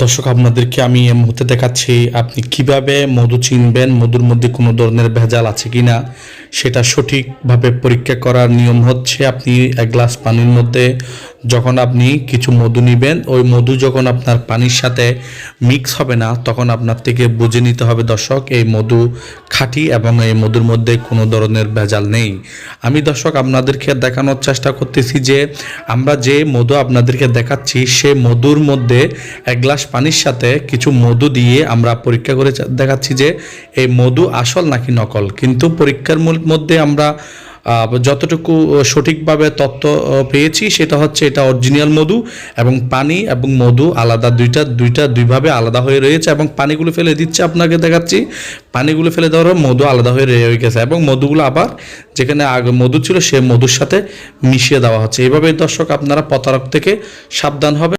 দর্শক, আপনাদেরকে আমি এই মুহূর্তে দেখাচ্ছি আপনি কিভাবে মধু চিনবেন, মধুর মধ্যে কোনো ধরনের ভেজাল আছে কিনা সেটা সঠিকভাবে পরীক্ষা করার নিয়ম হচ্ছে আপনি এক গ্লাস পানির মধ্যে যখন আপনি কিছু মধু নেবেন, ওই মধু যখন আপনার পানির সাথে মিক্স হবে না তখন আপনার থেকে বুঝে নিতে হবে দর্শক এই মধু খাঁটি এবং এই মধুর মধ্যে কোনো ধরনের ভেজাল নেই। আমি দর্শক আপনাদেরকে দেখানোর চেষ্টা করতেছি যে আমরা যে মধু আপনাদেরকে দেখাচ্ছি সে মধুর মধ্যে এক গ্লাস পানির সাথে কিছু মধু দিয়ে আমরা পরীক্ষা করে দেখাচ্ছি যে এই মধু আসল নাকি নকল। কিন্তু পরীক্ষার মধ্যে আমরা যতটুকু সঠিকভাবে তথ্য পেয়েছি সেটা হচ্ছে এটা অরিজিনাল মধু এবং পানি এবং মধু আলাদা, দুইভাবে আলাদা হয়ে রয়েছে এবং পানিগুলো ফেলে দিচ্ছে আপনাকে দেখাচ্ছি। পানিগুলো ফেলে দেওয়ার মধু আলাদা হয়ে রয়ে গেছে এবং মধুগুলো আবার যেখানে আগে মধু ছিল সে মধুর সাথে মিশিয়ে দেওয়া হচ্ছে। এইভাবে দর্শক আপনারা প্রতারক থেকে সাবধান হবে।